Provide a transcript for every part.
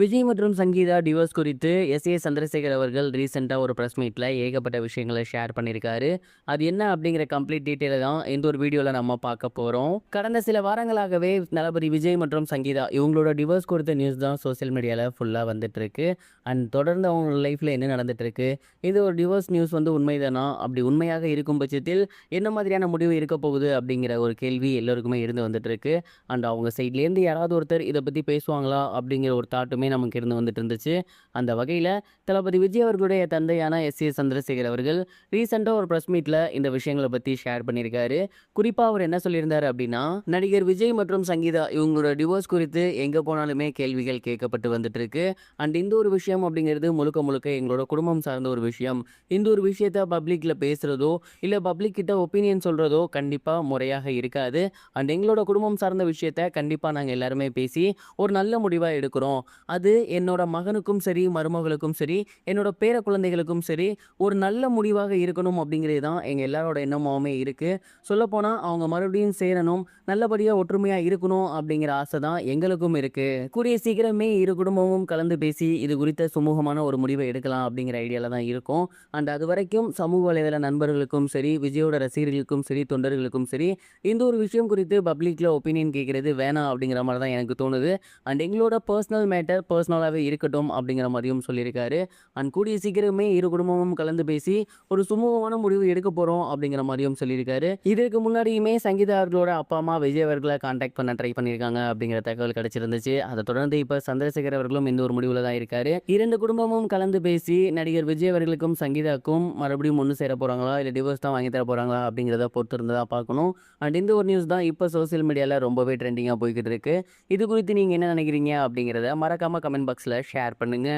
விஜய் மற்றும் சங்கீதா டிவோர்ஸ் குறித்து எஸ்.ஏ. சந்திரசேகர் அவர்கள் ரீசெண்டா ஒரு பிரஸ் மீட்ல ஏகப்பட்ட விஷயங்கள ஷேர் பண்ணியிருக்காரு. அது என்ன அப்படிங்கிற கம்ப்ளீட் டீட்டெயில தான் இந்த ஒரு வீடியோல நம்ம பார்க்க போறோம். கடந்த சில வாரங்களாகவே தளபதி விஜய் மற்றும் சங்கீதா இவங்களோட டிவோர்ஸ் குறித்த நியூஸ் தான் சோசியல் மீடியால ஃபுல்லா வந்துட்டு இருக்கு. அண்ட் தொடர்ந்து அவங்க லைஃப்ல என்ன நடந்துட்டு இருக்கு? இது ஒரு டிவோர்ஸ் நியூஸ் உண்மைதானா? அப்படி உண்மையாக இருக்கும் பட்சத்தில் என்ன மாதிரியான முடிவு இருக்க போகுது? அப்படிங்கிற ஒரு கேள்வி எல்லோருக்குமே இருந்து வந்துட்டு இருக்கு. அண்ட் அவங்க சைட்லேருந்து யாராவது ஒருத்தர் இத பத்தி பேசுவாங்களா? அப்படிங்கிற ஒரு தாட்டுமே நமக்கு இருந்து வந்துட்டு இருந்துச்சு. அந்த வகையில தளபதி விஜய் அவர்களுடைய தந்தையான எஸ்.ஏ. சந்திரசேகர் அவர்கள் ரீசெண்டா ஒரு பிரஸ் மீட்ல இந்த விஷயங்கள பத்தி ஷேர் பண்ணியிருக்காரு. குறிப்பா அவர் என்ன சொல்லியிருந்தாரு அப்படின்னா, நடிகர் விஜய் மற்றும் சங்கீதா இவங்களோட டிவோர்ஸ் குறித்து எங்க போனாலுமே கேள்விகள் கேட்கப்பட்டு வந்துட்டு இருக்கு. அண்ட் இந்த ஒரு விஷயம் அப்படிங்கிறது முழுக்க முழுக்க எங்களோட குடும்பம் சார்ந்த ஒரு விஷயம். இந்த ஒரு விஷயத்த பப்ளிக்ல பேசுறதோ, இல்ல பப்ளிக் கிட்ட ஒப்பீனியன் சொல்றதோ கண்டிப்பா முறையாக இருக்காது. அண்ட் எங்களோட குடும்பம் சார்ந்த விஷயத்த கண்டிப்பா நாங்க எல்லாருமே பேசி ஒரு நல்ல முடிவா எடுக்கிறோம். அது என்னோட மகனுக்கும் சரி, மருமகளுக்கும் சரி, என்னோட பேர குழந்தைகளுக்கும் சரி, ஒரு நல்ல முடிவாக இருக்கணும் அப்படிங்கிறது தான் எங்க எல்லாரோட எண்ணமாவுமே இருக்கு. சொல்லப்போனா அவங்க மறுபடியும் சேரணும், நல்லபடியா ஒற்றுமையா இருக்கணும் அப்படிங்கிற ஆசை தான் எங்களுக்கும் இருக்கு. கூடிய சீக்கிரமே இரு குடும்பமும் கலந்து பேசி இது குறித்த சுமூகமான ஒரு முடிவை எடுக்கலாம் அப்படிங்கிற ஐடியால தான் இருக்கோம். அண்ட் அதுவரைக்கும் சமூக வலைதள நண்பர்களுக்கும் சரி, விஜயோட ரசிகர்களுக்கும் சரி, தொண்டர்களுக்கும் சரி, இந்த ஒரு விஷயம் குறித்து பப்ளிக்ல ஒப்பீனியன் கேட்கறது வேணாம் அப்படிங்கிற மாரி தான் எனக்கு தோணுது. அண்ட் எங்களோட பர்சனல் மேட்டர் பர்சனலாவே இருக்கட்டும் அப்படிங்கிற மாரியும் சொல்லியிருக்காரு. அண்ட் கூடிய சீக்கிரமே இரு குடும்பமும் கலந்து பேசி ஒரு சுமூகமான முடிவு எடுக்க போறோம் அப்படிங்கிற மாரியும் சொல்லியிருக்காரு. இதற்கு முன்னாடியுமே சங்கீதா அவர்களோட அப்பா, அம்மா விஜய் அவர்கள கான்டாக்ட் பண்ண ட்ரை பண்ணியிருக்காங்க அப்படிங்கிற தகவல் கிடைச்சிருந்துச்சு. அத தொடர்ந்து இப்ப சந்திரசேகர் அவர்களும் இந்த ஒரு முடிவுல தான் இருக்காரு. 2 குடும்பமும் கலந்து பேசி நடிகர் விஜய் அவர்களுக்கும் சங்கீதாக்கும் மறுபடியும் ஒண்ணு சேர போறாங்களா? இல்ல டிவோர்ஸ் தான் வாங்கி தர போறாங்களா? அப்படிங்கிறத பொறுத்து இருந்து தான் பார்க்கணும். அண்ட் இந்த ஒரு நியூஸ் தான் இப்ப சோசியல் மீடியால ரொம்பவே ட்ரெண்டிங்கா போய்க்கிட்டு இருக்கு. இது குறித்து நீங்க என்ன நினைக்கிறீங்க? அப்படிங்கிறத மறக்காம கமெண்ட் பாக்ஸ்ல ஷேர் பண்ணுங்க.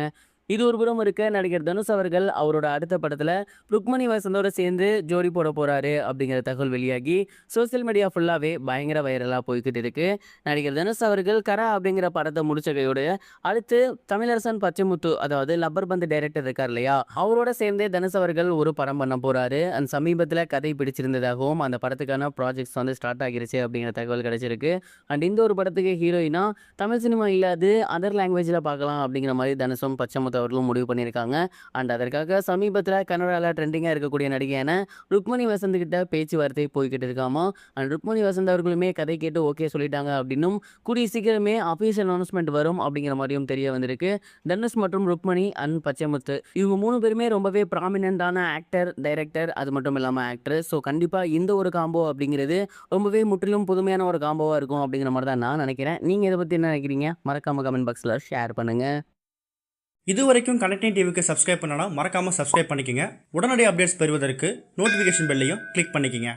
இது ஒரு புறம் இருக்க, நடிகர் தனுஷ் அவர்கள் அவரோட அடுத்த படத்துல ருக்மணி வசந்தோட சேர்ந்து ஜோடி போட போறாரு அப்படிங்கிற தகவல் வெளியாகி சோசியல் மீடியா ஃபுல்லாவே பயங்கர வைரலா போய்க்கிட்டு இருக்கு. நடிகர் தனுஷ் அவர்கள் கரா அப்படிங்கிற படத்தை முடிச்ச கையோட அடுத்து தமிழரசன் பச்சைமுத்து, அதாவது லப்பர் பந்து டைரக்டர் இருக்கார் இல்லையா, அவரோட சேர்ந்தே தனுஷ் அவர்கள் ஒரு படம் பண்ண போறாரு. அந்த சமீபத்துல கதை பிடிச்சிருந்ததாகவும் அந்த படத்துக்கான ப்ராஜெக்ட்ஸ் ஸ்டார்ட் ஆகிருச்சு அப்படிங்கிற தகவல் கிடைச்சிருக்கு. அண்ட் இந்த ஒரு படத்துக்கு ஹீரோயினா தமிழ் சினிமா இல்லாது அதர் லாங்குவேஜ்ல பார்க்கலாம் அப்படிங்கிற மாதிரி தனுஷும் பச்சைமுத்து அவர்களும் முடிவு பண்ணியிருக்காங்க. அண்ட் அதற்காக சமீபத்தில் கன்னடால ட்ரெண்டிங்காக இருக்கக்கூடிய நடிகையான ருக்மணி வசந்த் கிட்ட பேச்சுவார்த்தை போய்கிட்டு இருக்காமா. அண்ட் ருக்மணி வசந்த் அவர்களுமே கதை கேட்டு ஓகே சொல்லிட்டாங்க அப்படின்னும் கூடிய சீக்கிரமே அஃபீஷியல் அனௌன்ஸ்மெண்ட் வரும் அப்படிங்கிற மாதிரியும் தெரிய வந்திருக்கு. தனுஷ் மற்றும் ருக்மணி அண்ட் பச்சைமுத்து இவங்க 3 பேருமே ரொம்பவே ப்ராமினென்டான ஆக்டர், டைரக்டர், அது மட்டும் இல்லாமல் ஆக்டர். ஸோ கண்டிப்பாக இந்த ஒரு காம்போ அப்படிங்கிறது ரொம்பவே முற்றிலும் புதுமையான ஒரு காம்போவாக இருக்கும் அப்படிங்கிற மாதிரி தான் நான் நினைக்கிறேன். நீங்கள் இதை பற்றி என்ன நினைக்கிறீங்க? மறக்காம கமெண்ட் பாக்ஸில் ஷேர் பண்ணுங்க. இதுவரைக்கும் கனெக்டிங் டிவிக்கு சப்ஸ்கிரைப் பண்ணனா மறக்காம சப்ஸ்கிரைப் பண்ணிக்கங்க. உடனடி அப்டேட்ஸ் பெறுவதற்கு நோட்டிஃபிகேஷன் பெல்லையும் கிளிக் பண்ணிக்கங்க.